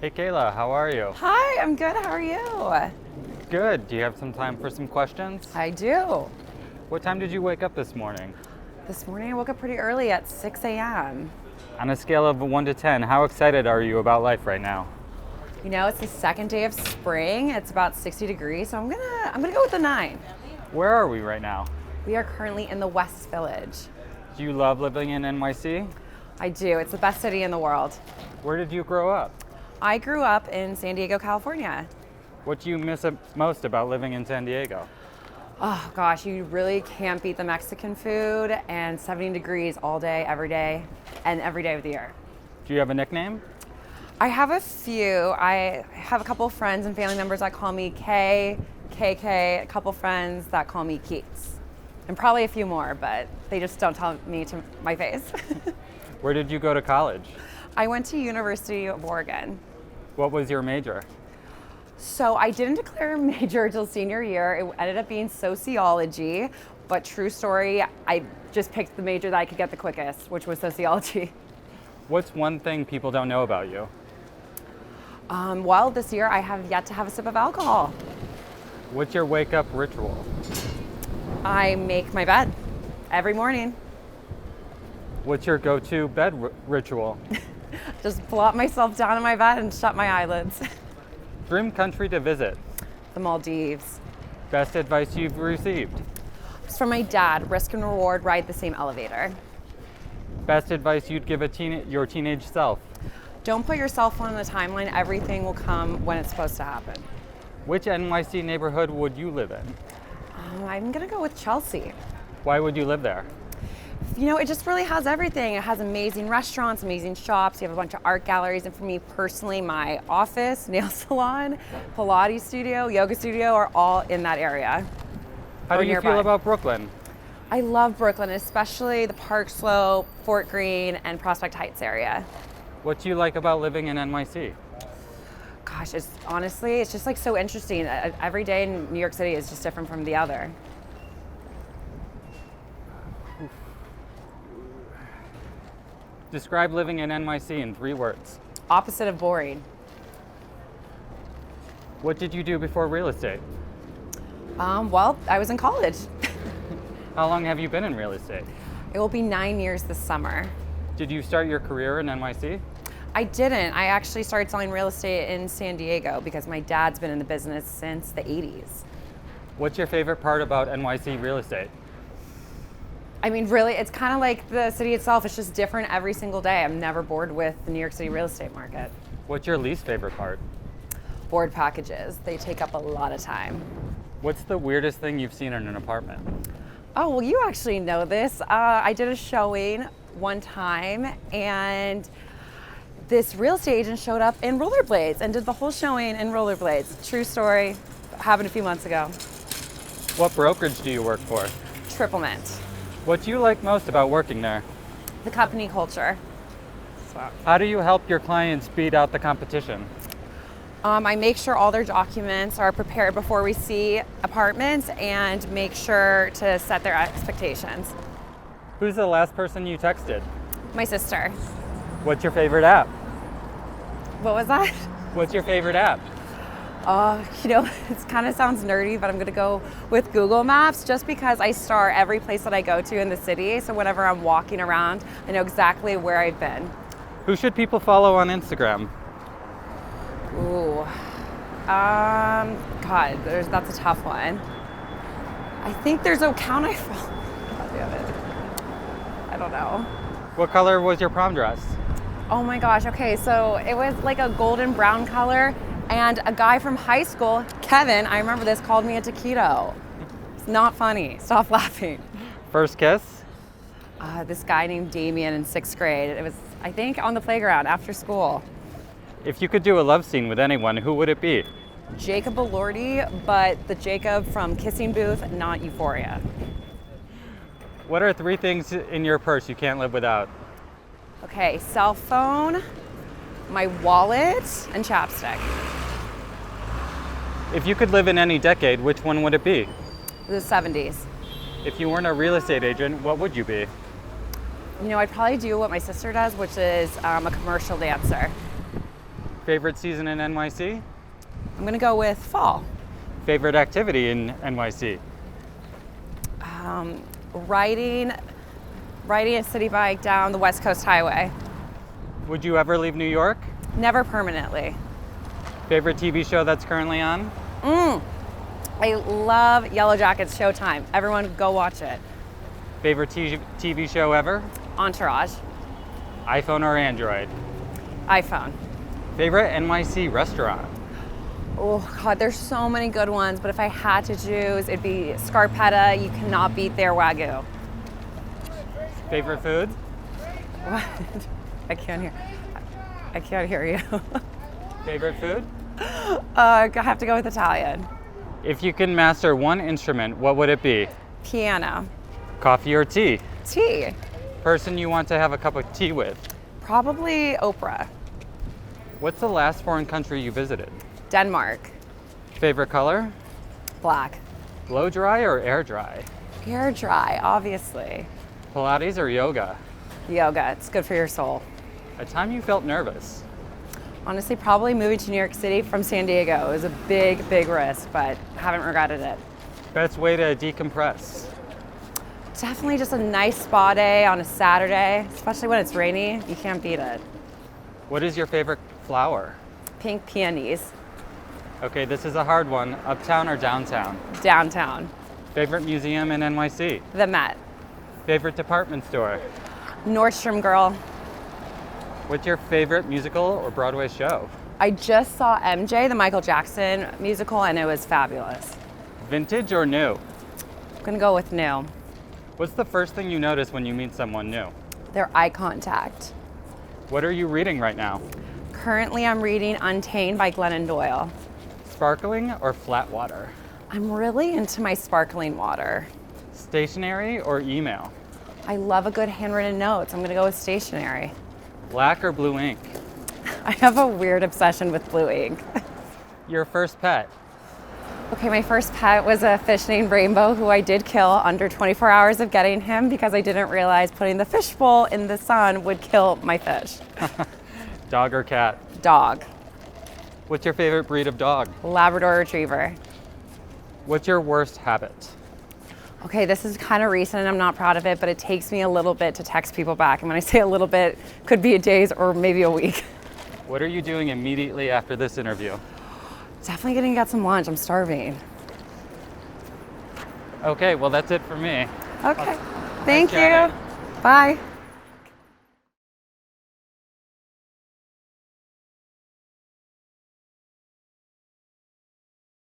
Hey Kayla, how are you? Hi, I'm good. How are you? Good. Do you have some time for some questions? I do. What time did you wake up this morning? This morning I woke up pretty early at 6 a.m. On a scale of 1 to 10, how excited are you about life right now? You know, it's the second day of spring. It's about 60 degrees, so I'm gonna go with a 9. Where are we right now? We are currently in the West Village. Do you love living in NYC? I do. It's the best city in the world. Where did you grow up? I grew up in San Diego, California. What do you miss most about living in San Diego? Oh gosh, you really can't beat the Mexican food and 70 degrees all day, and every day of the year. Do you have a nickname? I have a few. I have a couple friends and family members that call me Kay, KK, a couple friends that call me Keats. And probably a few more, but they just don't tell me to my face. Where did you go to college? I went to University of Oregon. What was your major? So I didn't declare a major till senior year. It ended up being sociology, but true story, I just picked the major that I could get the quickest, which was sociology. What's one thing people don't know about you? Well, this year I have yet to have a sip of alcohol. What's your wake up ritual? I make my bed every morning. What's your go-to bed ritual? Just plop myself down in my bed and shut my eyelids. Dream country to visit? The Maldives. Best advice you've received? It's from my dad. Risk and reward, ride the same elevator. Best advice you'd give your teenage self? Don't put yourself on the timeline. Everything will come when it's supposed to happen. Which NYC neighborhood would you live in? I'm gonna go with Chelsea. Why would you live there? You know, it just really has everything. It has amazing restaurants, amazing shops. You have a bunch of art galleries. And for me personally, my office, nail salon, Pilates studio, yoga studio are all in that area. How do you feel about Brooklyn? I love Brooklyn, especially the Park Slope, Fort Greene, and Prospect Heights area. What do you like about living in NYC? Gosh, it's just like so interesting. Every day in New York City is just different from the other. Describe living in NYC in 3 words. Opposite of boring. What did you do before real estate? Well, I was in college. How long have you been in real estate? It will be 9 years this summer. Did you start your career in NYC? I didn't. I actually started selling real estate in San Diego because my dad's been in the business since the 80s. What's your favorite part about NYC real estate? I mean, really, it's kind of like the city itself. It's just different every single day. I'm never bored with the New York City real estate market. What's your least favorite part? Board packages. They take up a lot of time. What's the weirdest thing you've seen in an apartment? Oh, well, you actually know this. I did a showing one time, and this real estate agent showed up in rollerblades and did the whole showing in rollerblades. True story. Happened a few months ago. What brokerage do you work for? Triple Mint. What do you like most about working there? The company culture. So, How do you help your clients beat out the competition? I make sure all their documents are prepared before we see apartments and make sure to set their expectations. Who's the last person you texted? My sister. What's your favorite app? What was that? What's your favorite app? You know, it kind of sounds nerdy, but I'm gonna go with Google Maps just because I star every place that I go to in the city. So whenever I'm walking around, I know exactly where I've been. Who should people follow on Instagram? Ooh, God, that's a tough one. I think there's an account I follow. God damn it. I don't know. What color was your prom dress? Oh my gosh, okay, so it was like a golden brown color, and a guy from high school, Kevin, I remember this, called me a taquito. It's not funny, stop laughing. First kiss? This guy named Damien in 6th grade. It was, I think, on the playground after school. If you could do a love scene with anyone, who would it be? Jacob Elordi, but the Jacob from Kissing Booth, not Euphoria. What are 3 things in your purse you can't live without? Okay, cell phone, my wallet, and chapstick. If you could live in any decade, which one would it be? The 70s. If you weren't a real estate agent, what would you be? You know, I'd probably do what my sister does, which is a commercial dancer. Favorite season in NYC? I'm gonna go with fall. Favorite activity in NYC? Riding a city bike down the West Coast Highway. Would you ever leave New York? Never permanently. Favorite TV show that's currently on? I love Yellow Jackets Showtime. Everyone go watch it. Favorite TV show ever? Entourage. iPhone or Android? iPhone. Favorite NYC restaurant? Oh God, there's so many good ones, but if I had to choose, it'd be Scarpetta. You cannot beat their Wagyu. Favorite food? What? I can't hear you. Favorite food? I have to go with Italian. If you can master one instrument, what would it be? Piano. Coffee or tea? Tea. Person you want to have a cup of tea with? Probably Oprah. What's the last foreign country you visited? Denmark. Favorite color? Black. Blow dry or air dry? Air dry, obviously. Pilates or yoga? Yoga, it's good for your soul. A time you felt nervous? Honestly, probably moving to New York City from San Diego. It was a big, big risk, but haven't regretted it. Best way to decompress? Definitely just a nice spa day on a Saturday, especially when it's rainy. You can't beat it. What is your favorite flower? Pink peonies. Okay, this is a hard one. Uptown or downtown? Downtown. Favorite museum in NYC? The Met. Favorite department store? Nordstrom Girl. What's your favorite musical or Broadway show? I just saw MJ, the Michael Jackson musical, and it was fabulous. Vintage or new? I'm gonna go with new. What's the first thing you notice when you meet someone new? Their eye contact. What are you reading right now? Currently, I'm reading Untamed by Glennon Doyle. Sparkling or flat water? I'm really into my sparkling water. Stationery or email? I love a good handwritten notes. I'm gonna go with stationery. Black or blue ink? I have a weird obsession with blue ink. Your first pet? Okay, my first pet was a fish named Rainbow, who I did kill under 24 hours of getting him because I didn't realize putting the fish bowl in the sun would kill my fish. Dog or cat? Dog. What's your favorite breed of dog? Labrador Retriever. What's your worst habit? Okay, this is kind of recent and I'm not proud of it, but it takes me a little bit to text people back. And when I say a little bit, could be a days or maybe a week. What are you doing immediately after this interview? Definitely gonna get some lunch. I'm starving. Okay, well that's it for me. Okay, thank you. chatting. Bye.